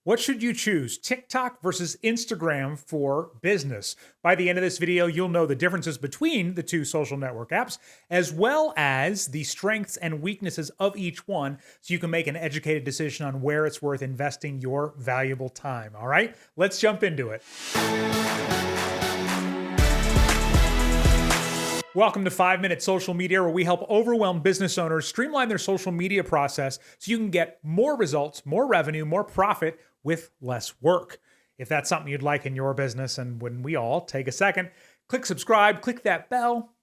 What should you choose, TikTok versus Instagram for business? By the end of this video, you'll know the differences between the two social network apps, as well as the strengths and weaknesses of each one, so you can make an educated decision on where it's worth investing your valuable time. All right, let's jump into it. Welcome to 5-Minute Social Media, where we help overwhelmed business owners streamline their social media process so you can get more results, more revenue, more profit with less work. If that's something you'd like in your business, and when we all take a second, click subscribe, click that bell.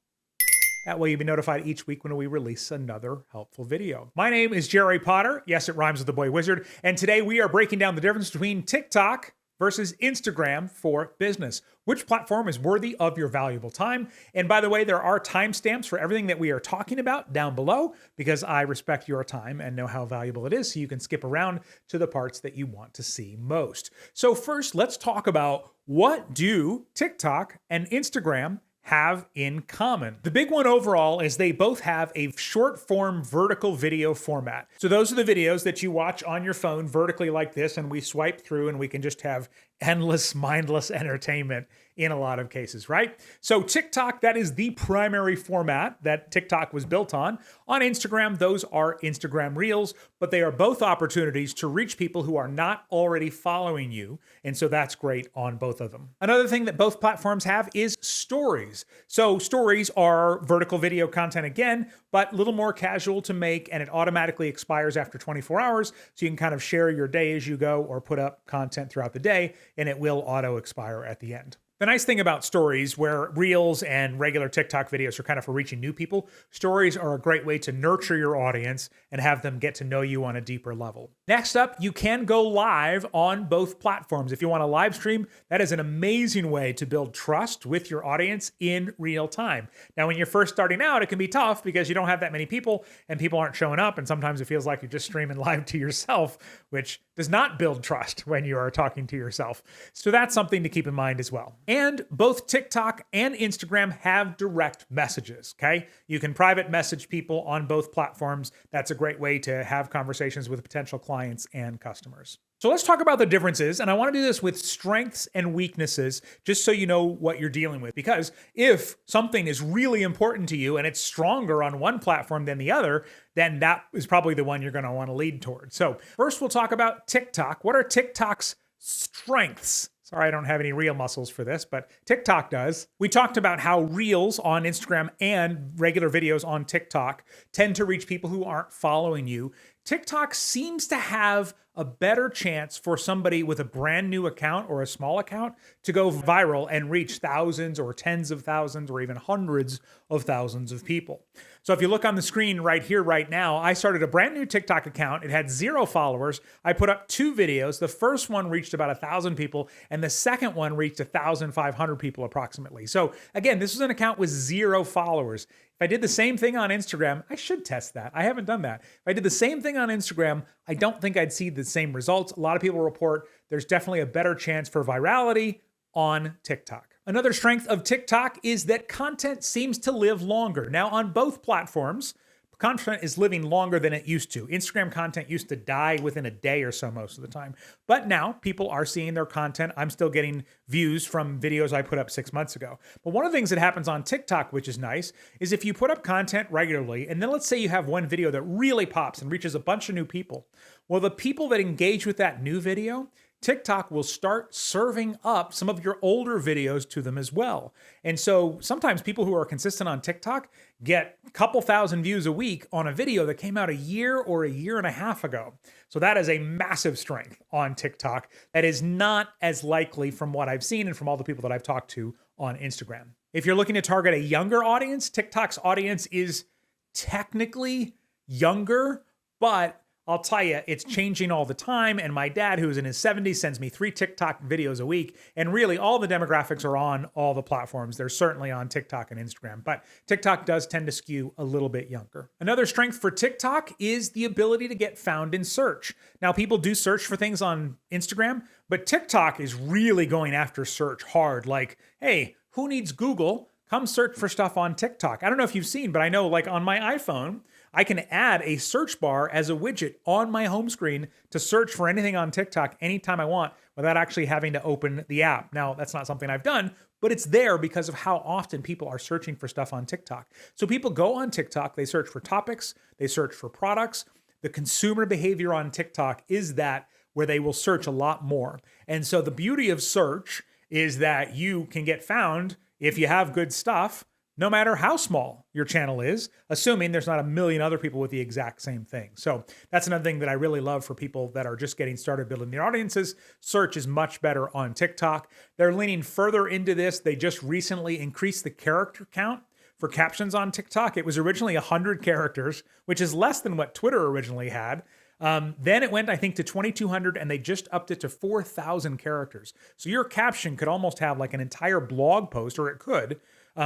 That way you'll be notified each week when we release another helpful video. My name is Jerry Potter. Yes, it rhymes with the boy wizard. And today we are breaking down the difference between TikTok versus Instagram for business. Which platform is worthy of your valuable time? And by the way, there are timestamps for everything that we are talking about down below, because I respect your time and know how valuable it is, so you can skip around to the parts that you want to see most. So first, let's talk about what do TikTok and Instagram have in common. The big one overall is they both have a short form vertical video format. So those are the videos that you watch on your phone vertically like this, and we swipe through and we can just have endless, mindless entertainment in a lot of cases, right? So TikTok, that is the primary format that TikTok was built on. On Instagram, those are Instagram Reels, but they are both opportunities to reach people who are not already following you. And so that's great on both of them. Another thing that both platforms have is stories. So stories are vertical video content again, but a little more casual to make, and it automatically expires after 24 hours. So you can kind of share your day as you go or put up content throughout the day, and it will auto expire at the end. The nice thing about stories, where Reels and regular TikTok videos are kind of for reaching new people, stories are a great way to nurture your audience and have them get to know you on a deeper level. Next up, you can go live on both platforms. If you want to live stream, that is an amazing way to build trust with your audience in real time. Now, when you're first starting out, it can be tough because you don't have that many people and people aren't showing up. And sometimes it feels like you're just streaming live to yourself, which does not build trust when you are talking to yourself. So that's something to keep in mind as well. And both TikTok and Instagram have direct messages, okay? You can private message people on both platforms. That's a great way to have conversations with potential clients and customers. So let's talk about the differences, and I want to do this with strengths and weaknesses, just so you know what you're dealing with. Because if something is really important to you and it's stronger on one platform than the other, then that is probably the one you're going to want to lead towards. So first, we'll talk about TikTok. What are TikTok's strengths? Sorry, I don't have any real muscles for this, but TikTok does. We talked about how Reels on Instagram and regular videos on TikTok tend to reach people who aren't following you. TikTok seems to have a better chance for somebody with a brand new account or a small account to go viral and reach thousands or tens of thousands or even hundreds of thousands of people. So if you look on the screen right here, right now, I started a brand new TikTok account. It had 0 followers. I put up 2 videos. The first one reached about 1,000 people, and the second one reached 1,500 people approximately. So again, this was an account with 0 followers. If I did the same thing on Instagram, I should test that. I haven't done that. If I did the same thing on Instagram, I don't think I'd see the same results. A lot of people report there's definitely a better chance for virality on TikTok. Another strength of TikTok is that content seems to live longer. Now, on both platforms, content is living longer than it used to. Instagram content used to die within a day or so most of the time. But now people are seeing their content. I'm still getting views from videos I put up 6 months ago. But one of the things that happens on TikTok, which is nice, is if you put up content regularly, and then let's say you have one video that really pops and reaches a bunch of new people. Well, the people that engage with that new video, TikTok will start serving up some of your older videos to them as well. And so sometimes people who are consistent on TikTok get a couple thousand views a week on a video that came out a year or a year and a half ago. So that is a massive strength on TikTok that is not as likely from what I've seen and from all the people that I've talked to on Instagram. If you're looking to target a younger audience, TikTok's audience is technically younger, but I'll tell you, it's changing all the time. And my dad, who's in his 70s, sends me 3 TikTok videos a week. And really, all the demographics are on all the platforms. They're certainly on TikTok and Instagram. But TikTok does tend to skew a little bit younger. Another strength for TikTok is the ability to get found in search. Now, people do search for things on Instagram, but TikTok is really going after search hard. Like, hey, who needs Google? Come search for stuff on TikTok. I don't know if you've seen, but I know like on my iPhone, I can add a search bar as a widget on my home screen to search for anything on TikTok anytime I want without actually having to open the app. Now, that's not something I've done, but it's there because of how often people are searching for stuff on TikTok. So people go on TikTok, they search for topics, they search for products. The consumer behavior on TikTok is that where they will search a lot more. And so the beauty of search is that you can get found if you have good stuff, no matter how small your channel is, assuming there's not a million other people with the exact same thing. So that's another thing that I really love for people that are just getting started building their audiences. Search is much better on TikTok. They're leaning further into this. They just recently increased the character count for captions on TikTok. It was originally 100 characters, which is less than what Twitter originally had. Then it went, I think, to 2,200, and they just upped it to 4,000 characters. So your caption could almost have like an entire blog post, or it could,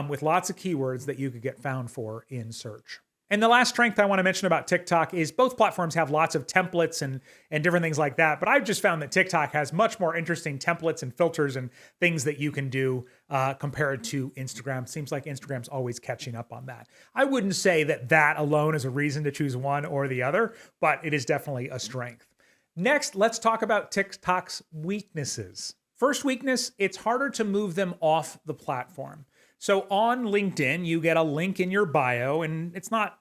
with lots of keywords that you could get found for in search. And the last strength I want to mention about TikTok is both platforms have lots of templates and different things like that. But I've just found that TikTok has much more interesting templates and filters and things that you can do compared to Instagram. Seems like Instagram's always catching up on that. I wouldn't say that that alone is a reason to choose one or the other, but it is definitely a strength. Next, let's talk about TikTok's weaknesses. First weakness, it's harder to move them off the platform. So on LinkedIn, you get a link in your bio, and it's not,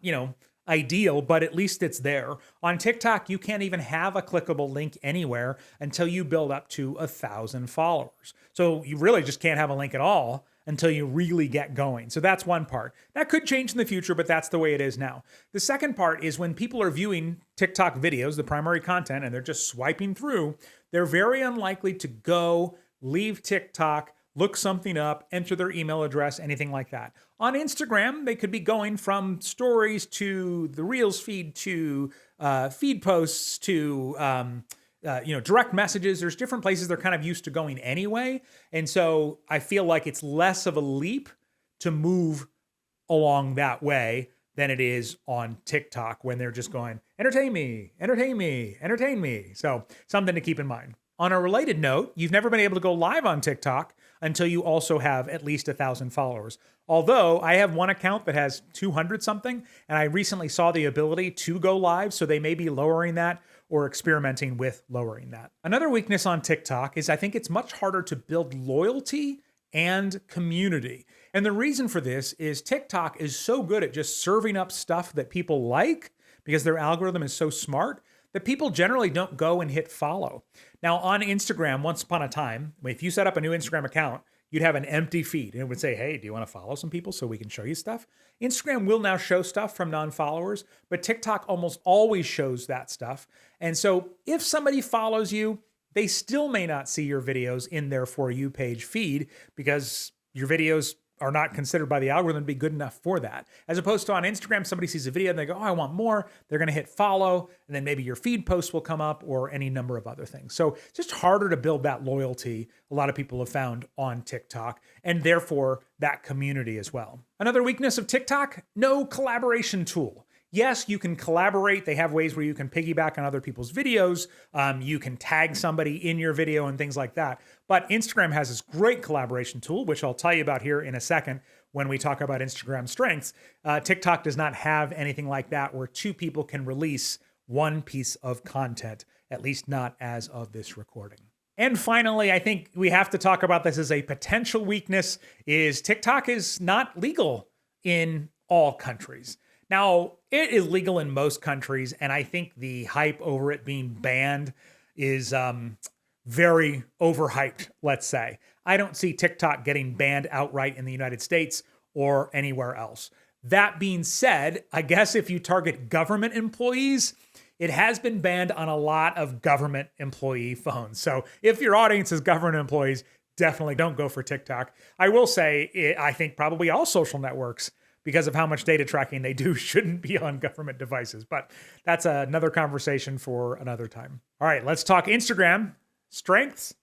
ideal, but at least it's there. On TikTok, you can't even have a clickable link anywhere until you build up to 1,000 followers. So you really just can't have a link at all until you really get going. So that's one part. That could change in the future, but that's the way it is now. The second part is when people are viewing TikTok videos, the primary content, and they're just swiping through, they're very unlikely to go, leave TikTok, look something up, enter their email address, anything like that. On Instagram, they could be going from stories to the Reels feed to feed posts to direct messages. There's different places they're kind of used to going anyway. And so I feel like it's less of a leap to move along that way than it is on TikTok when they're just going, entertain me, entertain me, entertain me. So something to keep in mind. On a related note, you've never been able to go live on TikTok until you also have at least 1,000 followers. Although I have one account that has 200 something, and I recently saw the ability to go live, so they may be lowering that or experimenting with lowering that. Another weakness on TikTok is I think it's much harder to build loyalty and community. And the reason for this is TikTok is so good at just serving up stuff that people like because their algorithm is so smart that people generally don't go and hit follow. Now on Instagram, once upon a time, if you set up a new Instagram account, you'd have an empty feed and it would say, hey, do you want to follow some people so we can show you stuff? Instagram will now show stuff from non-followers, but TikTok almost always shows that stuff. And so if somebody follows you, they still may not see your videos in their For You page feed because your videos are not considered by the algorithm to be good enough for that. As opposed to on Instagram, somebody sees a video and they go, oh, I want more. They're going to hit follow, and then maybe your feed post will come up or any number of other things. So it's just harder to build that loyalty a lot of people have found on TikTok, and therefore that community as well. Another weakness of TikTok, no collaboration tool. Yes, you can collaborate. They have ways where you can piggyback on other people's videos. You can tag somebody in your video and things like that. But Instagram has this great collaboration tool, which I'll tell you about here in a second when we talk about Instagram strengths. TikTok does not have anything like that where two people can release one piece of content, at least not as of this recording. And finally, I think we have to talk about this as a potential weakness, is TikTok is not legal in all countries. Now, it is legal in most countries, and I think the hype over it being banned is very overhyped, let's say. I don't see TikTok getting banned outright in the United States or anywhere else. That being said, I guess if you target government employees, it has been banned on a lot of government employee phones. So if your audience is government employees, definitely don't go for TikTok. I will say, I think probably all social networks, because of how much data tracking they do, shouldn't be on government devices. But that's another conversation for another time. All right, let's talk Instagram. Strengths,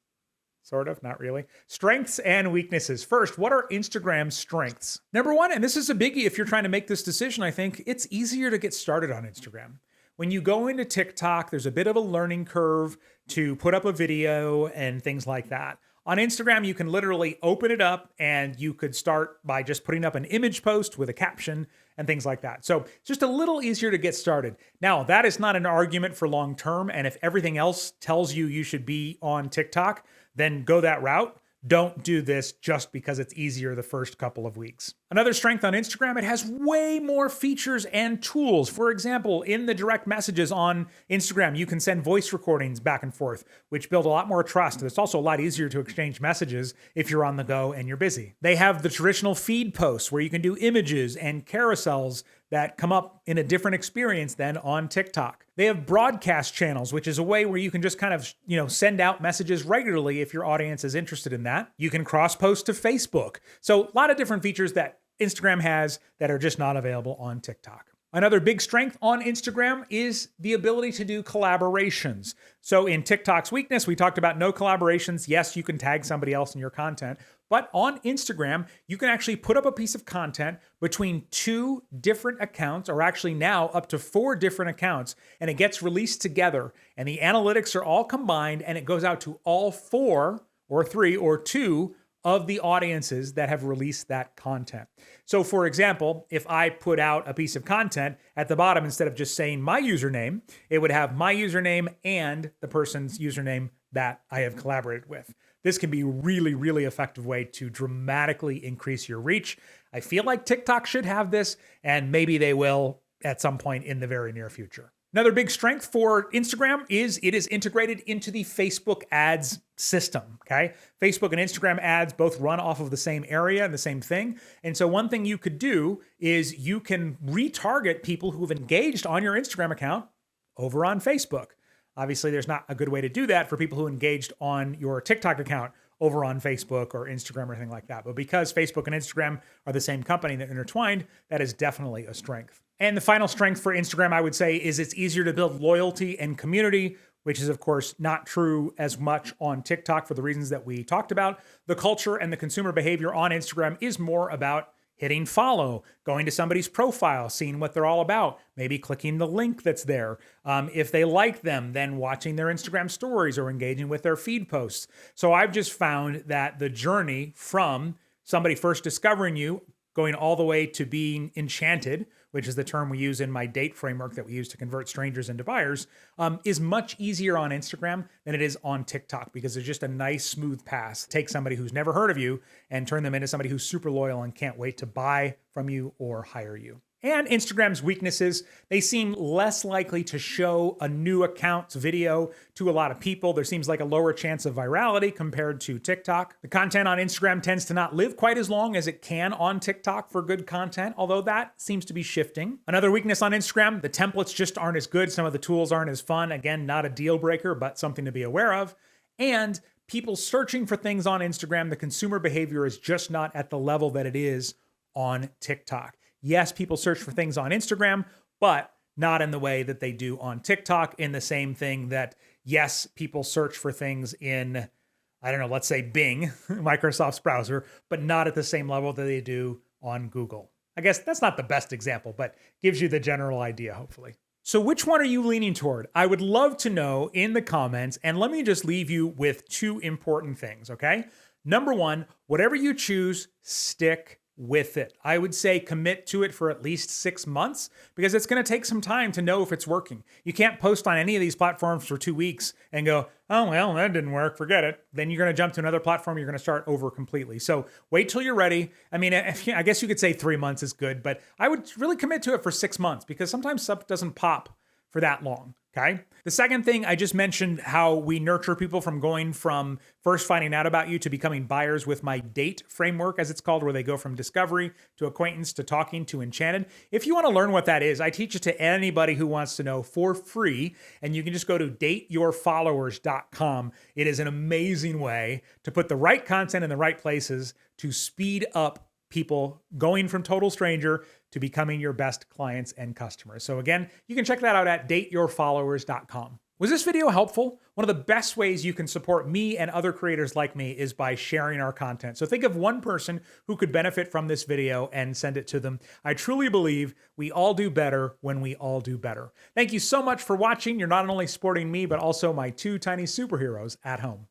sort of, not really. Strengths and weaknesses. First, what are Instagram's strengths? Number one, and this is a biggie if you're trying to make this decision, I think, it's easier to get started on Instagram. When you go into TikTok, there's a bit of a learning curve to put up a video and things like that. On Instagram, you can literally open it up and you could start by just putting up an image post with a caption and things like that. So it's just a little easier to get started. Now, that is not an argument for long term. And if everything else tells you you should be on TikTok, then go that route. Don't do this just because it's easier the first couple of weeks. Another strength on Instagram, it has way more features and tools. For example, in the direct messages on Instagram, you can send voice recordings back and forth, which build a lot more trust. It's also a lot easier to exchange messages if you're on the go and you're busy. They have the traditional feed posts where you can do images and carousels that come up in a different experience than on TikTok. They have broadcast channels, which is a way where you can just kind of, send out messages regularly if your audience is interested in that. You can cross post to Facebook. So a lot of different features that Instagram has that are just not available on TikTok. Another big strength on Instagram is the ability to do collaborations. So in TikTok's weakness, we talked about no collaborations. Yes, you can tag somebody else in your content, but on Instagram, you can actually put up a piece of content between 2 different accounts, or actually now up to 4 different accounts, and it gets released together. And the analytics are all combined, and it goes out to all 4 or 3 or 2 of the audiences that have released that content. So for example, if I put out a piece of content at the bottom, instead of just saying my username, it would have my username and the person's username that I have collaborated with. This can be a really, really effective way to dramatically increase your reach. I feel like TikTok should have this, and maybe they will at some point in the very near future. Another big strength for Instagram is it is integrated into the Facebook ads system, okay? Facebook and Instagram ads both run off of the same area and the same thing. And so one thing you could do is you can retarget people who've engaged on your Instagram account over on Facebook. Obviously, there's not a good way to do that for people who engaged on your TikTok account over on Facebook or Instagram or anything like that. But because Facebook and Instagram are the same company, they're intertwined, that is definitely a strength. And the final strength for Instagram, I would say, is it's easier to build loyalty and community, which is, of course, not true as much on TikTok for the reasons that we talked about. The culture and the consumer behavior on Instagram is more about hitting follow, going to somebody's profile, seeing what they're all about, maybe clicking the link that's there. If they like them, then watching their Instagram stories or engaging with their feed posts. So I've just found that the journey from somebody first discovering you, going all the way to being enchanted, which is the term we use in my date framework that we use to convert strangers into buyers, is much easier on Instagram than it is on TikTok, because it's just a nice, smooth path. Take somebody who's never heard of you and turn them into somebody who's super loyal and can't wait to buy from you or hire you. And Instagram's weaknesses, they seem less likely to show a new account's video to a lot of people. There seems like a lower chance of virality compared to TikTok. The content on Instagram tends to not live quite as long as it can on TikTok for good content, although that seems to be shifting. Another weakness on Instagram, the templates just aren't as good. Some of the tools aren't as fun. Again, not a deal breaker, but something to be aware of. And people searching for things on Instagram, the consumer behavior is just not at the level that it is on TikTok. Yes, people search for things on Instagram, but not in the way that they do on TikTok, in the same thing that, yes, people search for things in, let's say Bing, Microsoft's browser, but not at the same level that they do on Google. I guess that's not the best example, but gives you the general idea, hopefully. So which one are you leaning toward? I would love to know in the comments, and let me just leave you with 2 important things, okay? Number 1, whatever you choose, stick with it. I would say commit to it for at least 6 months, because it's going to take some time to know if it's working. You can't post on any of these platforms for 2 weeks and go, oh, well, that didn't work, forget it. Then you're going to jump to another platform, you're going to start over completely. So wait till you're ready. I mean, I guess you could say 3 months is good, but I would really commit to it for 6 months, because sometimes stuff doesn't pop for that long. Okay. The second thing, I just mentioned how we nurture people from going from first finding out about you to becoming buyers with my date framework, as it's called, where they go from discovery to acquaintance to talking to enchanted. If you want to learn what that is, I teach it to anybody who wants to know for free. And you can just go to dateyourfollowers.com. It is an amazing way to put the right content in the right places to speed up people going from total stranger to becoming your best clients and customers. So again, you can check that out at dateyourfollowers.com. Was this video helpful? One of the best ways you can support me and other creators like me is by sharing our content. So think of one person who could benefit from this video and send it to them. I truly believe we all do better when we all do better. Thank you so much for watching. You're not only supporting me, but also my 2 tiny superheroes at home.